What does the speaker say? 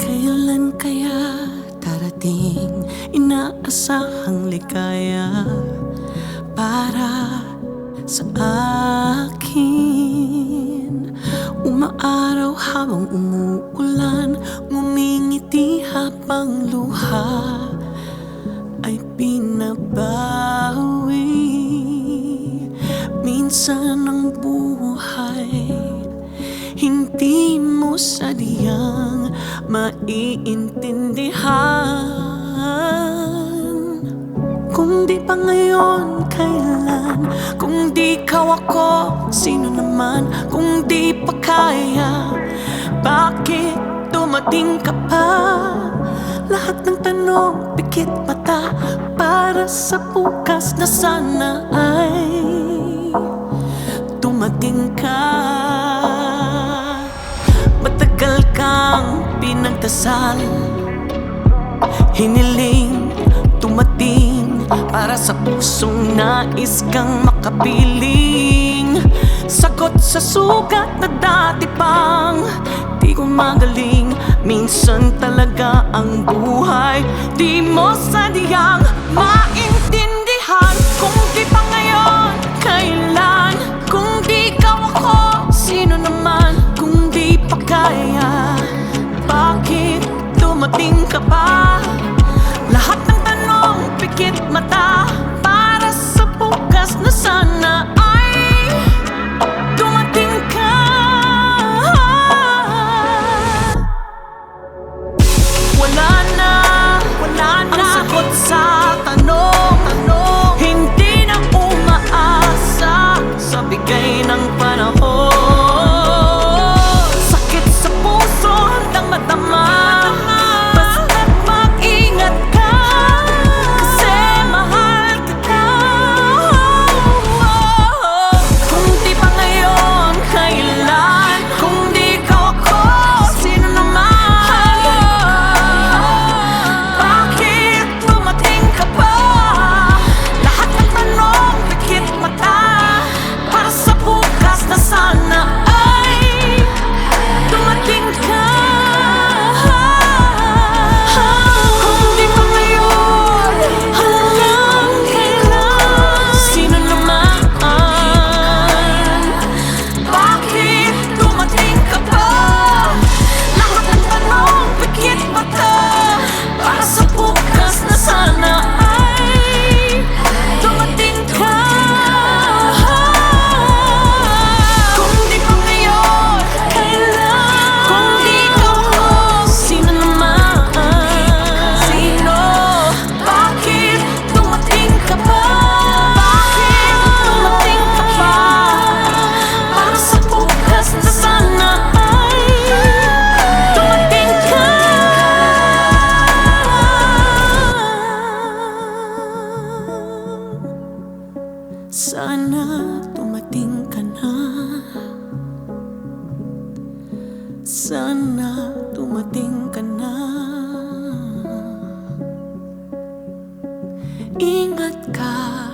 Kailan kaya darating inaasahang ligaya para sa akin? Umaaraw habang umuulan, ngumingiti habang luha ay binabawi. Minsan ang buhay hindi mo sadyang maiintindihan. Kung di pa ngayon, kailan? Kung di ikaw ako, sino naman? Kung di pa kaya, bakit dumating ka pa? Lahat ng tanong, pikit mata, para sa bukas na sana ay dumating ka. Matagal kang pinagdasal, hiniling, tumating, para sa pusong nais kang makapiling. Sagot sa sugat na dati pang di ko magaling. Minsan talaga ang buhay di mo sadyang maintindihan. Kung di pa ngayon, kailan? Kung di ikaw ako, sino naman? Kung di pa kaya, bakit dumating ka pa? Lahat ng tanong, pikit mata, para sa bukas na sana ay dumating ka. Wala na ang sagot sa tanong, hindi na umaasa sa bigay ng panahon. Sakit sa puso handang madama, basta't mag-ingat ka, kasi mahal kita. Kung di pa ngayon, kailan? Kung di ikaw ako, sino naman? Bakit dumating ka pa? Lahat ng tanong, pikit mata, para sa bukas na sana ay dumating ka. Kung di pa ngayon, hanggang kailan? Sino naman? Bakit dumating ka pa? Lahat ng tanong, pikit mata, para sa bukas na sana ay dumating ka. Kung di pa ngayon, kailan? Kung di ikaw ako, sino naman? Sino? Bakit dumating ka pa? Bakit dumating ka pa? Para sa bukas na sana ay dumating ka. Sana dumating ka na. Sana dumating ka na. Ingat ka.